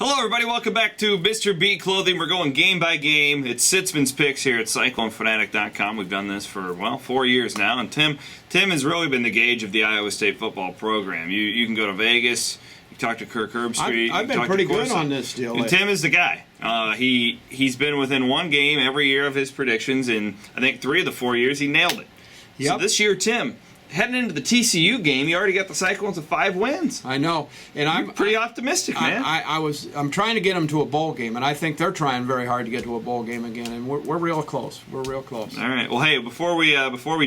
Hello, everybody. Welcome back to Mr. B Clothing. We're going game by game. It's Sitzmann's picks here at CycloneFanatic.com. We've done this for, 4 years now. And Tim has really been the gauge of the Iowa State football program. You can go to Vegas. You talk to Kirk Herbstreit. I've been pretty good on this deal. And Tim is the guy. He's been within one game every year of his predictions. And I think 3 of the 4 years he nailed it. Yep. So this year, Tim, heading into the TCU game, you already got the Cyclones of 5 wins. I know, and I'm pretty optimistic, man. I'm trying to get them to a bowl game, and I think they're trying very hard to get to a bowl game again, and we're real close. We're real close. All right. Well, hey, before we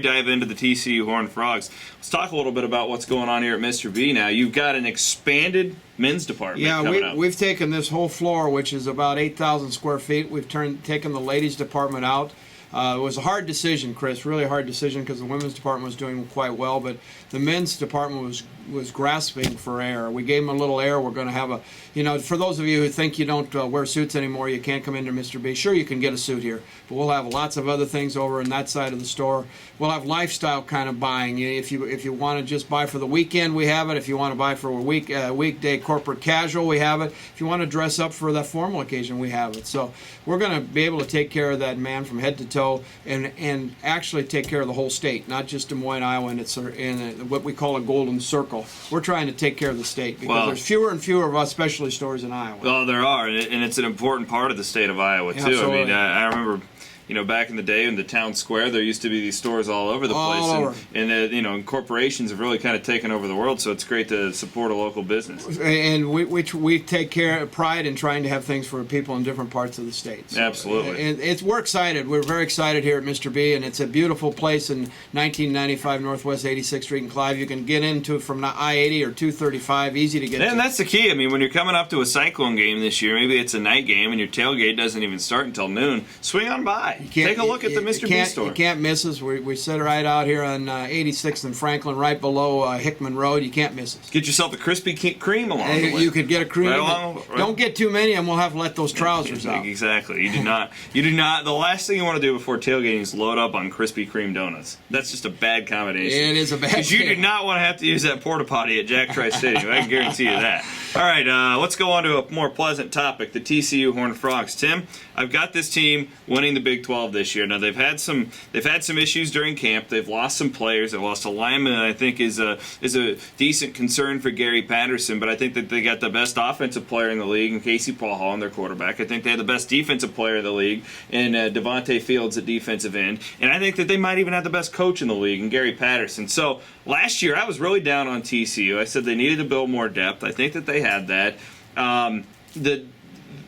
dive into the TCU Horned Frogs, let's talk a little bit about what's going on here at Mr. B. Now, you've got an expanded men's department. Yeah, we've taken this whole floor, which is about 8,000 square feet. We've taken the ladies' department out. It was a hard decision, Chris, really hard decision, because the women's department was doing quite well, but the men's department was grasping for air. We gave them a little air. We're going to have for those of you who think you don't wear suits anymore, you can't come into Mr. B. Sure, you can get a suit here, but we'll have lots of other things over in that side of the store. We'll have lifestyle kind of buying. If you want to just buy for the weekend, we have it. If you want to buy for a weekday corporate casual, we have it. If you want to dress up for that formal occasion, we have it. So we're going to be able to take care of that man from head to toe and actually take care of the whole state, not just Des Moines, Iowa, and it's in what we call a golden circle. We're trying to take care of the state because there's fewer and fewer of us specialty stores in Iowa. Well, there are, and it's an important part of the state of Iowa, too. Absolutely. I mean, I remember, back in the day in the town square, there used to be these stores all over the place. And corporations have really kind of taken over the world, so it's great to support a local business. And we take pride in trying to have things for people in different parts of the state. So, absolutely. And we're excited. We're very excited here at Mr. B, and it's a beautiful place in 1995 Northwest 86th Street in Clive. You can get into it from I-80 or 235, easy to get to. And that's the key. I mean, when you're coming up to a Cyclone game this year, maybe it's a night game and your tailgate doesn't even start until noon, swing on by. Take a look at the Mr. B store. You can't miss us. We sit right out here on 86th and Franklin, right below Hickman Road. You can't miss us. Get yourself a Krispy Kreme along the way. You could get a cream. Right. Don't get too many, and we'll have to let those trousers out. Exactly. You do not. The last thing you want to do before tailgating is load up on Krispy Kreme donuts. That's just a bad combination. It is a bad. Because you do not want to have to use that porta potty at Jack Trice Stadium. I can guarantee you that. All right. Let's go on to a more pleasant topic: the TCU Horned Frogs. Tim, I've got this team winning the Big 12 this year. Now they've had some issues during camp. They've lost some players. They lost a lineman that I think is a decent concern for Gary Patterson. But I think that they got the best offensive player in the league in Casey Paul Hall, their quarterback. I think they had the best defensive player in the league in Devontae Fields at defensive end. And I think that they might even have the best coach in the league in Gary Patterson. So last year I was really down on TCU. I said they needed to build more depth. I think that they had that.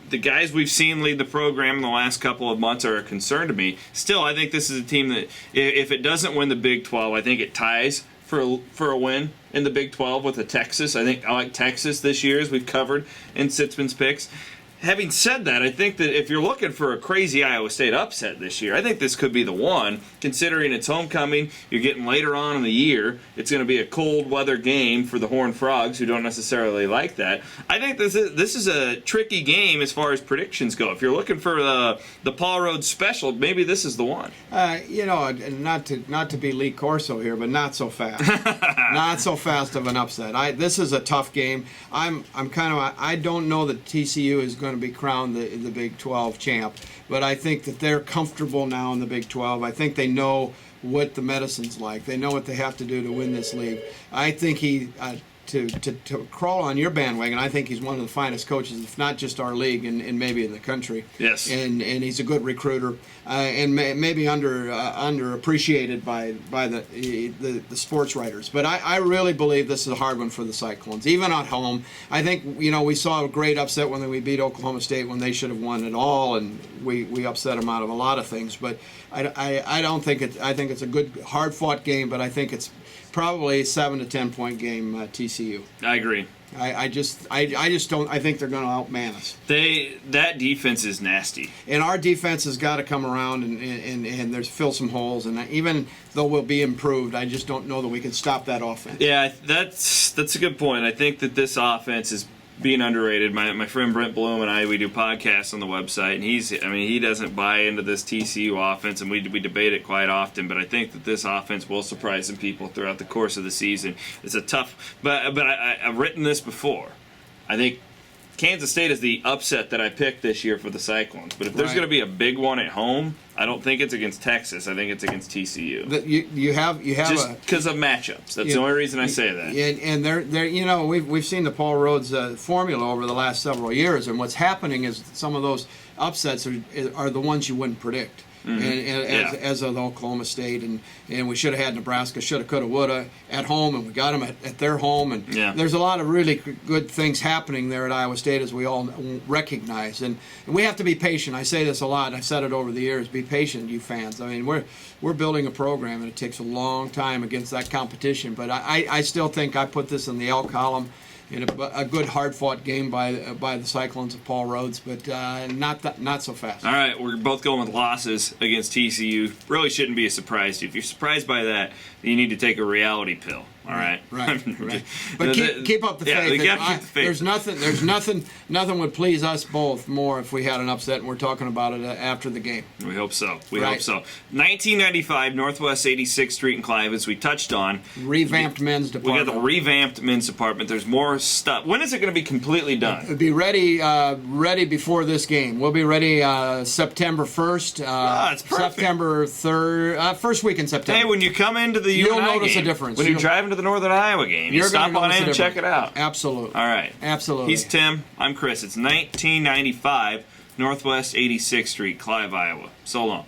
The guys we've seen lead the program in the last couple of months are a concern to me. Still, I think this is a team that, if it doesn't win the Big 12, I think it ties for a win in the Big 12 with Texas. I like Texas this year, as we've covered in Sitzmann's picks. Having said that, I think that if you're looking for a crazy Iowa State upset this year, I think this could be the one, considering it's homecoming, you're getting later on in the year, it's going to be a cold weather game for the Horned Frogs, who don't necessarily like that. I think this is a tricky game as far as predictions go. If you're looking for the Paul Rhodes special, maybe this is the one. Not to be Lee Corso here, but not so fast. Not so fast of an upset. This is a tough game. I don't know that TCU is going to be crowned the Big 12 champ, but I think that they're comfortable now in the Big 12. I think they know what the medicine's like. They know what they have to do to win this league. I think to crawl on your bandwagon, I think he's one of the finest coaches, if not just our league and maybe in the country. Yes. And he's a good recruiter, and maybe underappreciated by the sports writers. But I really believe this is a hard one for the Cyclones, even at home. I think we saw a great upset when we beat Oklahoma State when they should have won it all, and we upset them out of a lot of things. But I don't think I think it's a good hard fought game, but I think it's probably a 7 to 10 point game, TCU. I agree. I just don't. I think they're going to outman us. That defense is nasty, and our defense has got to come around and there's fill some holes. And even though we'll be improved, I just don't know that we can stop that offense. Yeah, that's a good point. I think that this offense is being underrated. My friend Brent Bloom and I, we do podcasts on the website, and he doesn't buy into this TCU offense, and we debate it quite often. But I think that this offense will surprise some people throughout the course of the season. It's a tough, but I've written this before. I think Kansas State is the upset that I picked this year for the Cyclones. But if there's Right. going to be a big one at home, I don't think it's against Texas. I think it's against TCU. You have Just a because of matchups. That's the only reason I say that. and they're you know we've seen the Paul Rhodes formula over the last several years, and what's happening is some of those upsets are the ones you wouldn't predict. And as of Oklahoma State, and we should have had Nebraska, shoulda, coulda, woulda at home, and we got them at their home, and there's a lot of really good things happening there at Iowa State, as we all recognize, and we have to be patient. I say this a lot. I've said it over the years. Be patient, you fans. I mean, we're building a program, and it takes a long time against that competition. But I still think I put this in the L column. In a good, hard-fought game by the Cyclones of Paul Rhodes, but not so fast. All right, we're both going with losses against TCU. Really shouldn't be a surprise to you. If you're surprised by that, then you need to take a reality pill. All right, right. But keep up the faith. You gotta keep the faith. There's nothing would please us both more if we had an upset, and we're talking about it after the game. We hope so. We hope so. 1995 Northwest 86th Street in Clive, as we touched on. Revamped men's department. We got the revamped men's department. There's more stuff. When is it going to be completely done? It'll be ready before this game. We'll be ready September 1st. It's perfect. September 3rd, first week in September. Hey, when you come into the You'll UNI notice game, a difference. When you drive into the Northern Iowa game, you stop on in and check it out. Absolutely. All right. Absolutely. He's Tim. I'm Chris. It's 1995 Northwest 86th Street, Clive, Iowa. So long.